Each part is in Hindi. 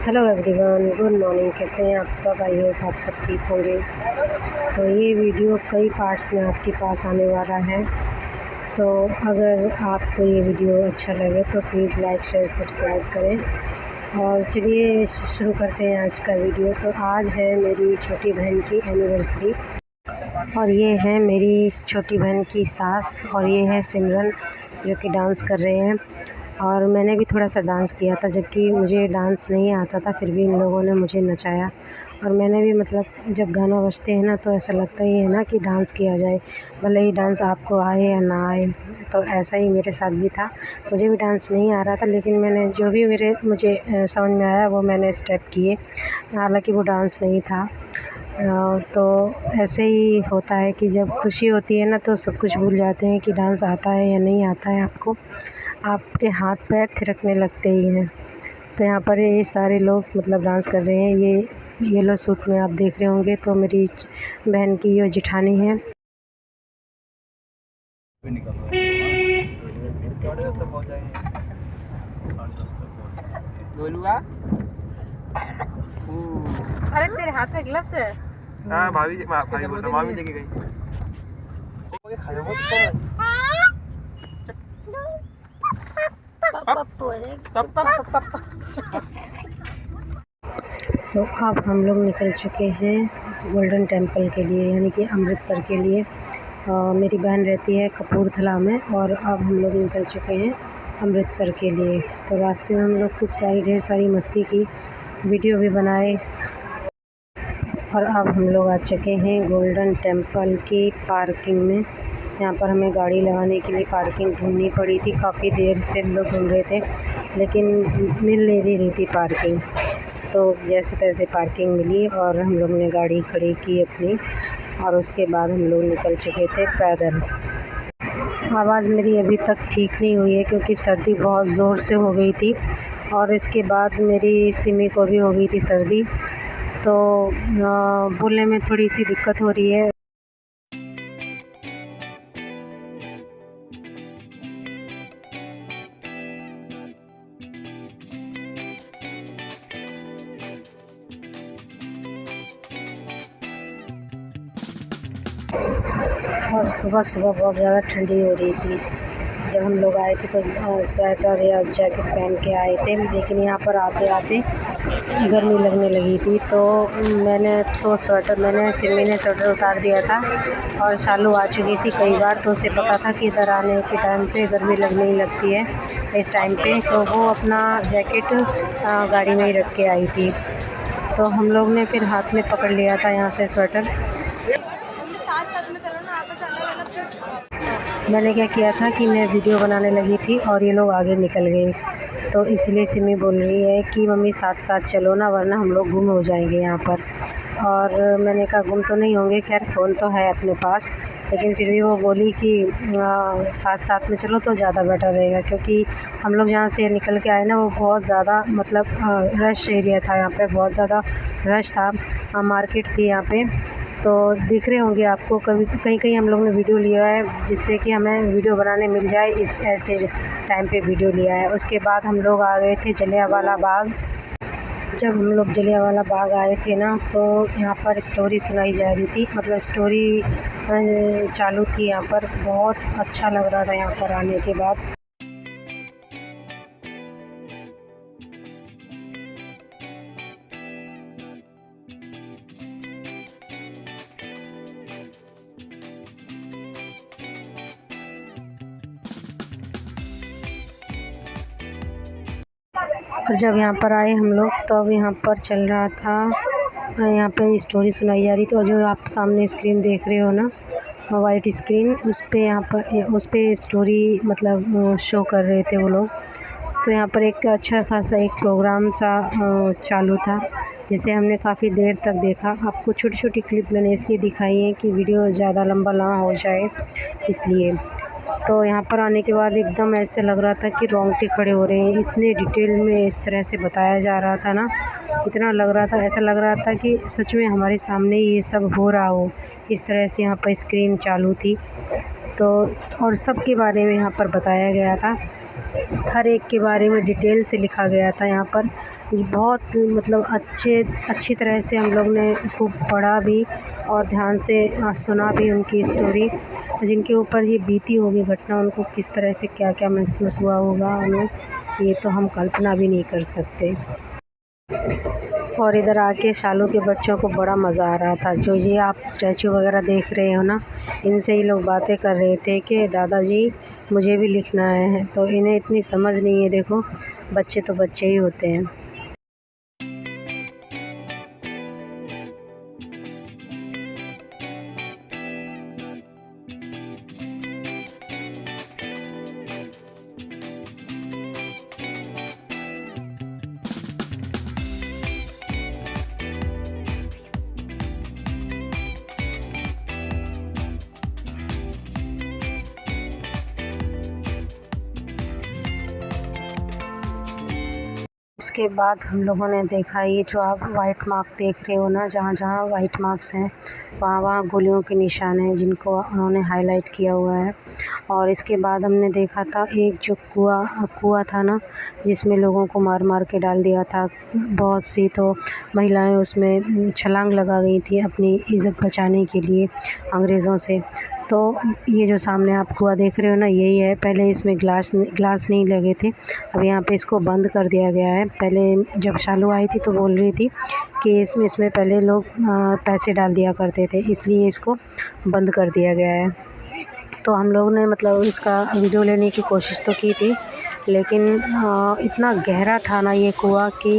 Hello everyone, good morning. कैसे हैं आप सब? आई होप आप सब ठीक होंगे। तो ये वीडियो कई पार्ट्स में आपके पास आने वाला है, तो अगर आपको ये वीडियो अच्छा लगे तो प्लीज़ लाइक शेयर सब्सक्राइब करें। और चलिए शुरू करते हैं आज का वीडियो। तो आज है मेरी छोटी बहन की एनिवर्सरी और ये है मेरी छोटी बहन की सास और ये है सिमरन जो कि डांस कर रहे हैं। और मैंने भी थोड़ा सा डांस किया था, जबकि मुझे डांस नहीं आता था, फिर भी इन लोगों ने मुझे नचाया। और मैंने भी जब गाना बजते हैं ना तो ऐसा लगता ही है ना कि डांस किया जाए, भले ही डांस आपको आए या ना आए। तो ऐसा ही मेरे साथ भी था, मुझे भी डांस नहीं आ रहा था, लेकिन मैंने जो भी मुझे समझ में आया वो मैंने स्टेप किए, हालांकि वो डांस नहीं था। तो ऐसे ही होता है कि जब खुशी होती है ना तो सब कुछ भूल जाते हैं कि डांस आता है या नहीं आता है आपको, आपके हाथ पैर थिरकने लगते ही हैं। तो यहाँ पर ये सारे लोग डांस कर रहे हैं। ये येलो सूट में आप देख रहे होंगे तो मेरी बहन की ये जिठानी है। अरे तेरे हाथ में ग्लव्स है। हाँ भाभी बोलता मामी लेके गई। तो अब हम लोग निकल चुके हैं गोल्डन टेम्पल के लिए, यानी कि अमृतसर के लिए। मेरी बहन रहती है कपूरथला में और अब हम लोग निकल चुके हैं अमृतसर के लिए। तो रास्ते में हम लोग खूब सारी ढेर सारी मस्ती की, वीडियो भी बनाए। और अब हम लोग आ चुके हैं गोल्डन टेम्पल की पार्किंग में। यहाँ पर हमें गाड़ी लगाने के लिए पार्किंग ढूंढनी पड़ी थी, काफ़ी देर से हम लोग ढूंढ रहे थे लेकिन मिल नहीं रही थी पार्किंग। तो जैसे तैसे पार्किंग मिली और हम लोग ने गाड़ी खड़ी की अपनी, और उसके बाद हम लोग निकल चुके थे पैदल। आवाज़ मेरी अभी तक ठीक नहीं हुई है क्योंकि सर्दी बहुत ज़ोर से हो गई थी और इसके बाद मेरी सिमी को भी हो गई थी सर्दी, तो बोलने में थोड़ी सी दिक्कत हो रही है। और सुबह सुबह बहुत ज़्यादा ठंडी हो रही थी। जब हम लोग आए थे तो स्वेटर या जैकेट पहन के आए थे, लेकिन यहाँ पर आते आते गर्मी लगने लगी थी। तो सिमी ने स्वेटर उतार दिया था और शालू आ चुकी थी कई बार, तो उसे पता था कि इधर आने के टाइम पे गर्मी लगने ही लगती है इस टाइम पे, तो वो अपना जैकेट गाड़ी में ही रख के आई थी। तो हम लोग ने फिर हाथ में पकड़ लिया था यहाँ से स्वेटर। मैंने क्या किया था कि मैं वीडियो बनाने लगी थी और ये लोग आगे निकल गए, तो इसलिए सिमी बोल रही है कि मम्मी साथ साथ चलो ना, वरना हम लोग गुम हो जाएंगे यहाँ पर। और मैंने कहा गुम तो नहीं होंगे, खैर फ़ोन तो है अपने पास, लेकिन फिर भी वो बोली कि साथ साथ में चलो तो ज़्यादा बेटर रहेगा, क्योंकि हम लोग जहाँ से निकल के आए ना वो बहुत ज़्यादा रश एरिया था, यहाँ पे बहुत ज़्यादा रश था, मार्केट थी यहाँ पे। तो दिख रहे होंगे आपको, कहीं कहीं हम लोग ने वीडियो लिया है जिससे कि हमें वीडियो बनाने मिल जाए, इस ऐसे टाइम पे वीडियो लिया है। उसके बाद हम लोग आ गए थे जलियांवाला बाग। जब हम लोग जलियांवाला बाग आए थे ना तो यहाँ पर स्टोरी सुनाई जा रही थी, स्टोरी चालू थी यहाँ पर। बहुत अच्छा लग रहा था यहाँ पर आने के बाद। और जब यहाँ पर आए हम लोग तो अब यहाँ पर चल रहा था, यहाँ पे स्टोरी सुनाई जा रही थी। और जो आप सामने स्क्रीन देख रहे हो ना, वाइट स्क्रीन, उस पे स्टोरी शो कर रहे थे वो लोग। तो यहाँ पर एक अच्छा खासा एक प्रोग्राम सा चालू था, जिसे हमने काफ़ी देर तक देखा। आपको छोटी छोटी क्लिप मैंने इसलिए दिखाई है कि वीडियो ज़्यादा लंबा ना हो जाए, इसलिए। तो यहाँ पर आने के बाद एकदम ऐसे लग रहा था कि रोंगटे खड़े हो रहे हैं, इतने डिटेल में इस तरह से बताया जा रहा था ना, ऐसा लग रहा था कि सच में हमारे सामने ये सब हो रहा हो। इस तरह से यहाँ पर स्क्रीन चालू थी, तो और सब के बारे में यहाँ पर बताया गया था। हर एक के बारे में डिटेल से लिखा गया था यहाँ पर। बहुत मतलब अच्छी तरह से हम लोग ने खूब पढ़ा भी और ध्यान से सुना भी उनकी स्टोरी, जिनके ऊपर ये बीती होगी घटना, उनको किस तरह से क्या क्या महसूस हुआ होगा उन्हें, ये तो हम कल्पना भी नहीं कर सकते। और इधर आके शालू के बच्चों को बड़ा मज़ा आ रहा था। जो ये आप स्टैचू वगैरह देख रहे हो ना, इनसे ही लोग बातें कर रहे थे कि दादाजी मुझे भी लिखना है, तो इन्हें इतनी समझ नहीं है। देखो, बच्चे तो बच्चे ही होते हैं। इसके बाद हम लोगों ने देखा, ये जो आप वाइट मार्क देख रहे हो ना, जहाँ जहाँ वाइट मार्क्स हैं वहाँ वहाँ गोलियों के निशान हैं, जिनको उन्होंने हाईलाइट किया हुआ है। और इसके बाद हमने देखा था एक जो कुआं था ना, जिसमें लोगों को मार मार के डाल दिया था। बहुत सी तो महिलाएं उसमें छलांग लगा गई थी अपनी इज़्ज़त बचाने के लिए अंग्रेज़ों से। तो ये जो सामने आप कुआं देख रहे हो ना, यही है। पहले इसमें ग्लास नहीं लगे थे, अब यहाँ पे इसको बंद कर दिया गया है। पहले जब शालू आई थी तो बोल रही थी कि इसमें पहले लोग पैसे डाल दिया करते थे, इसलिए इसको बंद कर दिया गया है। तो हम लोग ने मतलब इसका वीडियो लेने की कोशिश तो की थी, लेकिन इतना गहरा था ना ये कुआं कि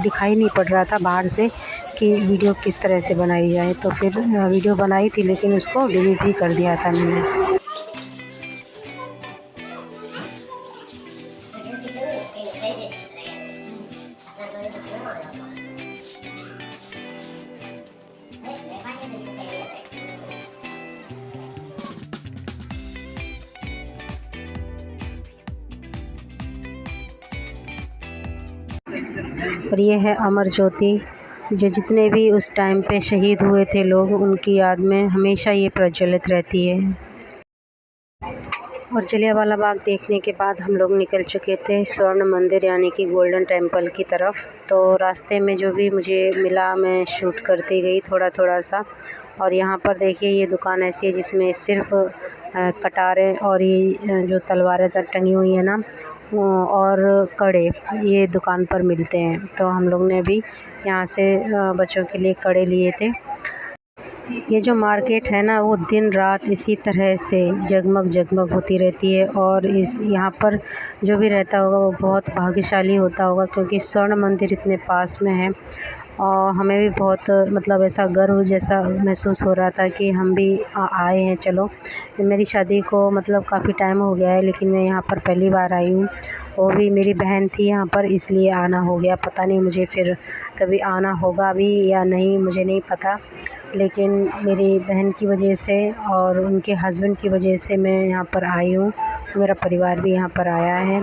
दिखाई नहीं पड़ रहा था बाहर से कि वीडियो किस तरह से बनाई जाए। तो फिर वीडियो बनाई थी, लेकिन उसको डिलीट भी कर दिया था मैंने। और ये है अमर ज्योति, जो जितने भी उस टाइम पे शहीद हुए थे लोग, उनकी याद में हमेशा ये प्रज्वलित रहती है। और जलियांवाला बाग देखने के बाद हम लोग निकल चुके थे स्वर्ण मंदिर यानी कि गोल्डन टेम्पल की तरफ। तो रास्ते में जो भी मुझे मिला मैं शूट करती गई थोड़ा थोड़ा सा। और यहाँ पर देखिए, ये दुकान ऐसी है जिसमें सिर्फ कटारें और ये जो तलवारें टंगी हुई है ना, और कड़े, ये दुकान पर मिलते हैं। तो हम लोग ने भी यहाँ से बच्चों के लिए कड़े लिए थे। ये जो मार्केट है ना, वो दिन रात इसी तरह से जगमग होती रहती है। और इस यहाँ पर जो भी रहता होगा वो बहुत भाग्यशाली होता होगा, क्योंकि स्वर्ण मंदिर इतने पास में है। और हमें भी बहुत मतलब ऐसा गर्व जैसा महसूस हो रहा था कि हम भी आए हैं। चलो, मेरी शादी को मतलब काफ़ी टाइम हो गया है, लेकिन मैं यहाँ पर पहली बार आई हूँ। वो भी मेरी बहन थी यहाँ पर, इसलिए आना हो गया। पता नहीं मुझे फिर कभी आना होगा भी या नहीं, मुझे नहीं पता। लेकिन मेरी बहन की वजह से और उनके हस्बैंड की वजह से मैं यहाँ पर आई हूँ। मेरा परिवार भी यहाँ पर आया है,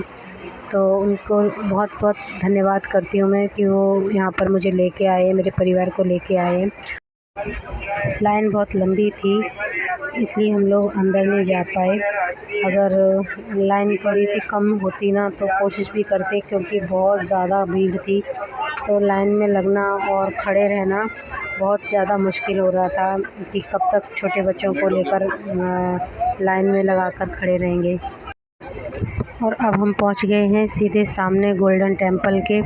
तो उनको बहुत बहुत धन्यवाद करती हूँ मैं कि वो यहाँ पर मुझे लेके आए, मेरे परिवार को लेके आए। लाइन बहुत लंबी थी, इसलिए हम लोग अंदर नहीं जा पाए। अगर लाइन थोड़ी सी कम होती ना तो कोशिश भी करते, क्योंकि बहुत ज़्यादा भीड़ थी। तो लाइन में लगना और खड़े रहना बहुत ज़्यादा मुश्किल हो रहा था कि कब तक छोटे बच्चों को लेकर लाइन में लगाकर खड़े रहेंगे। और अब हम पहुंच गए हैं सीधे सामने गोल्डन टेम्पल के,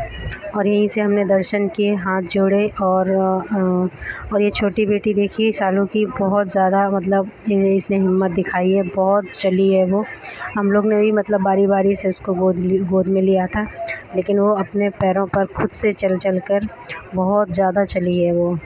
और यहीं से हमने दर्शन किए, हाथ जोड़े। और ये छोटी बेटी देखिए शालू की, बहुत ज़्यादा मतलब इसने हिम्मत दिखाई है, बहुत चली है वो। हम लोग ने भी मतलब बारी बारी से उसको गोद में लिया था, लेकिन वो अपने पैरों पर खुद से चल कर बहुत ज़्यादा चली है वो।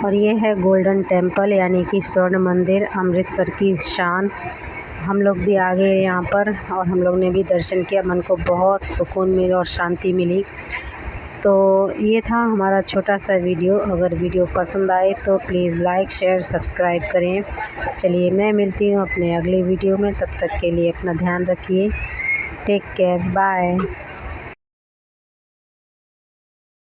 और ये है गोल्डन टेम्पल यानी कि स्वर्ण मंदिर, अमृतसर की शान। हम लोग भी आ गए यहाँ पर और हम लोग ने भी दर्शन किया। मन को बहुत सुकून मिला और शांति मिली। तो ये था हमारा छोटा सा वीडियो। अगर वीडियो पसंद आए तो प्लीज़ लाइक शेयर सब्सक्राइब करें। चलिए मैं मिलती हूँ अपने अगले वीडियो में, तब तक के लिए अपना ध्यान रखिए। Take care, bye.